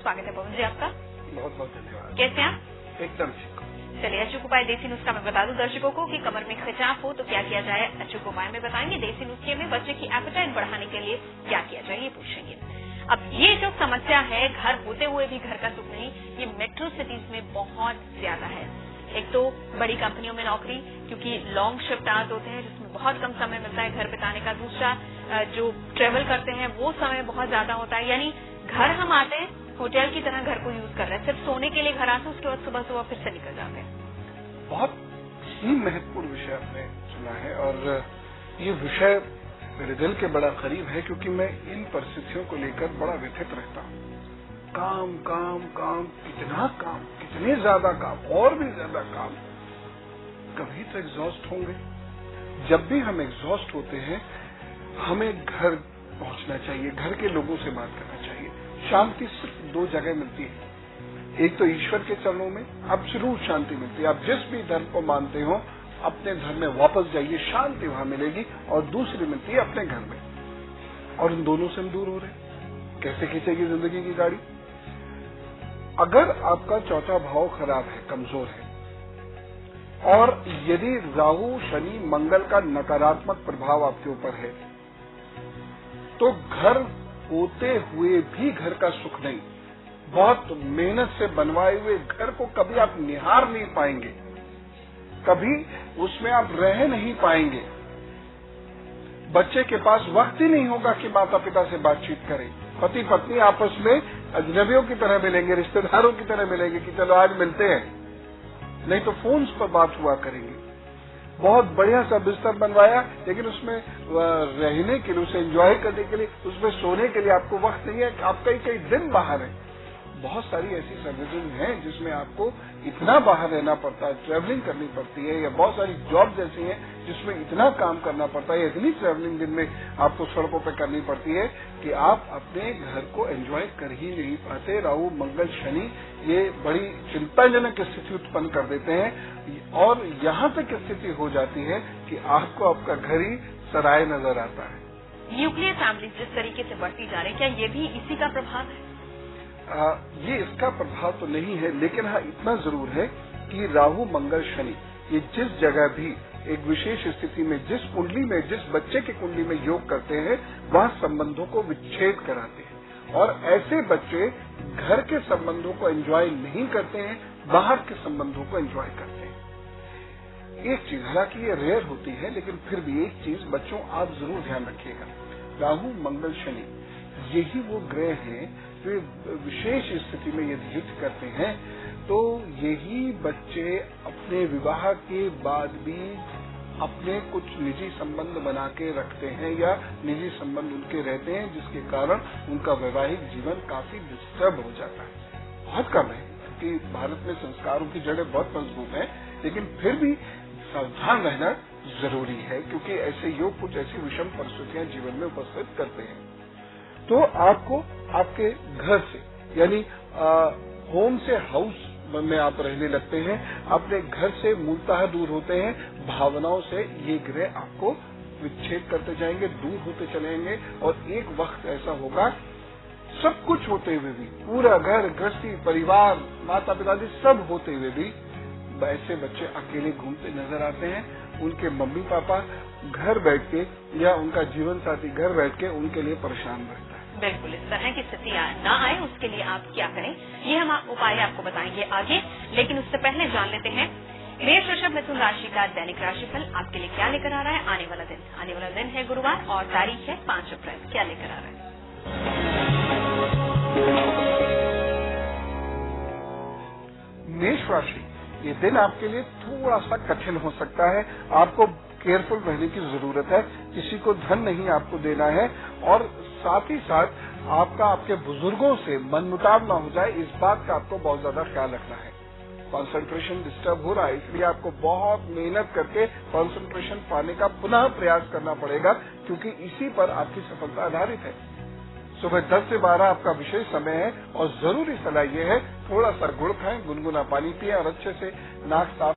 स्वागत है पवन जी आपका। बहुत बहुत धन्यवाद। कैसे हैं आप? एकदम ठीक। चलिए, अचूक उपाय देसी नुस्खा मैं बता दूं दर्शकों को कि कमर में खिंचाव हो तो क्या किया जाए। अचूक उपाय में बताएंगे देसी नुस्खे में बच्चे की एपेटाइट बढ़ाने के लिए क्या किया जाए, ये पूछेंगे। अब ये जो समस्या है, घर होते हुए भी घर का सुख नहीं, ये मेट्रो सिटीज में बहुत ज्यादा है। एक तो बड़ी कंपनियों में नौकरी, क्योंकि लॉन्ग शिफ्ट आवर्स होते हैं जिसमें बहुत कम समय मिलता है घर बिताने का। दूसरा, जो ट्रेवल करते हैं वो समय बहुत ज्यादा होता है, यानी घर हम आते हैं होटल की तरह घर को यूज कर रहे हैं, सिर्फ सोने के लिए घर आते हैं, उसके बाद सुबह सुबह फिर से निकल जाते हैं। बहुत ही महत्वपूर्ण विषय आपने चुना है और ये विषय मेरे दिल के बड़ा करीब है, क्योंकि मैं इन परिस्थितियों को लेकर बड़ा व्यथित रहता हूँ। काम काम काम, कितना काम, कितने ज्यादा काम, और भी ज्यादा काम। कभी तो एग्जॉस्ट होंगे। जब भी हम एग्जॉस्ट होते हैं हमें घर पहुंचना चाहिए, घर के लोगों से बात करना चाहिए। शांति सिर्फ दो जगह मिलती है, एक तो ईश्वर के चरणों में एब्सोल्यूट शांति मिलती है। आप जिस भी धर्म को मानते हो अपने धर्म में वापस जाइए, शांति वहां मिलेगी। और दूसरी मिलती है अपने घर में, और इन दोनों से हम दूर हो रहे हैं। कैसे खींचेगी जिंदगी की गाड़ी? अगर आपका चौथा भाव खराब है, कमजोर है, और यदि राहु शनि मंगल का नकारात्मक प्रभाव आपके ऊपर है, तो घर होते हुए भी घर का सुख नहीं। बहुत मेहनत से बनवाए हुए घर को कभी आप निहार नहीं पाएंगे, कभी उसमें आप रह नहीं पाएंगे। बच्चे के पास वक्त ही नहीं होगा कि माता पिता से बातचीत करें। पति पत्नी आपस में अजनबियों की तरह मिलेंगे, रिश्तेदारों की तरह मिलेंगे कि चलो आज मिलते हैं, नहीं तो फोन्स पर बात हुआ करेंगे। बहुत बढ़िया सा बिस्तर बनवाया, लेकिन उसमें रहने के लिए, उसे एंजॉय करने के लिए, उसमें सोने के लिए आपको वक्त नहीं है। आप कई दिन बाहर हैं। बहुत सारी ऐसी सर्विसेज हैं जिसमें आपको इतना बाहर रहना पड़ता है, ट्रैवलिंग करनी पड़ती है, या बहुत सारी जॉब ऐसी हैं जिसमें इतना काम करना पड़ता है, इतनी ट्रैवलिंग दिन में आपको सड़कों पर करनी पड़ती है कि आप अपने घर को एंजॉय कर ही नहीं पाते। राहु मंगल शनि ये बड़ी चिंताजनक स्थिति उत्पन्न कर देते हैं, और यहाँ तक स्थिति हो जाती है कि आपको आपका घर ही सराय नजर आता है। न्यूक्लियर फैमिली जिस तरीके से बढ़ती जा रही है, क्या ये भी इसी का प्रभाव है? ये इसका प्रभाव तो नहीं है, लेकिन हाँ इतना जरूर है कि राहु मंगल शनि ये जिस जगह भी एक विशेष स्थिति में, जिस कुंडली में, जिस बच्चे की कुंडली में योग करते हैं, वह संबंधों को विच्छेद कराते हैं। और ऐसे बच्चे घर के संबंधों को एंजॉय नहीं करते हैं, बाहर के संबंधों को एंजॉय करते हैं। एक चीज, हालांकि ये रेयर होती है, लेकिन फिर भी एक चीज बच्चों आप जरूर ध्यान रखिएगा। राहु मंगल शनि यही वो ग्रह हैं जो विशेष स्थिति में यदि युद्ध करते हैं, तो यही बच्चे अपने विवाह के बाद भी अपने कुछ निजी संबंध बना के रखते हैं, या निजी संबंध उनके रहते हैं, जिसके कारण उनका वैवाहिक जीवन काफी डिस्टर्ब हो जाता है। बहुत कम है, क्योंकि भारत में संस्कारों की जड़ें बहुत मजबूत हैं, लेकिन फिर भी सावधान रहना जरूरी है, क्योंकि ऐसे योग कुछ ऐसी विषम परिस्थितियां जीवन में उपस्थित करते हैं। तो आपको आपके घर से, यानी होम से हाउस में आप रहने लगते हैं, अपने घर से मूलतः दूर होते हैं, भावनाओं से ये ग्रह आपको विच्छेद करते जाएंगे, दूर होते चलेंगे। और एक वक्त ऐसा होगा, सब कुछ होते हुए भी, पूरा घर गृहस्थी परिवार माता पिता सब होते हुए भी ऐसे बच्चे अकेले घूमते नजर आते हैं। उनके मम्मी पापा घर बैठ के, या उनका जीवन साथी घर बैठ के उनके लिए परेशान रहता है। बिल्कुल, इस तरह की स्थिति ना आए उसके लिए आप क्या करें, ये हम उपाय आपको बताएंगे आगे। लेकिन उससे पहले जान लेते हैं मेष वृषभ मिथुन राशि का दैनिक राशिफल आपके लिए क्या लेकर आ रहा है आने वाला दिन है गुरुवार, और तारीख है 5 अप्रैल। क्या लेकर आ रहा है? मेष राशि, ये दिन आपके लिए थोड़ा सा कठिन हो सकता है। आपको केयरफुल रहने की जरूरत है। किसी को धन नहीं आपको देना है, और साथ ही साथ आपका आपके बुजुर्गों से मनमुटाव ना हो जाए, इस बात का आपको बहुत ज्यादा ख्याल रखना है। कंसंट्रेशन डिस्टर्ब हो रहा है, इसलिए आपको बहुत मेहनत करके कंसंट्रेशन पाने का पुनः प्रयास करना पड़ेगा, क्योंकि इसी पर आपकी सफलता आधारित है। सुबह 10 से 12 आपका विशेष समय है, और जरूरी सलाह यह है थोड़ा सा गुड़ खाएं, गुनगुना पानी पिएं, और अच्छे से नाक साफ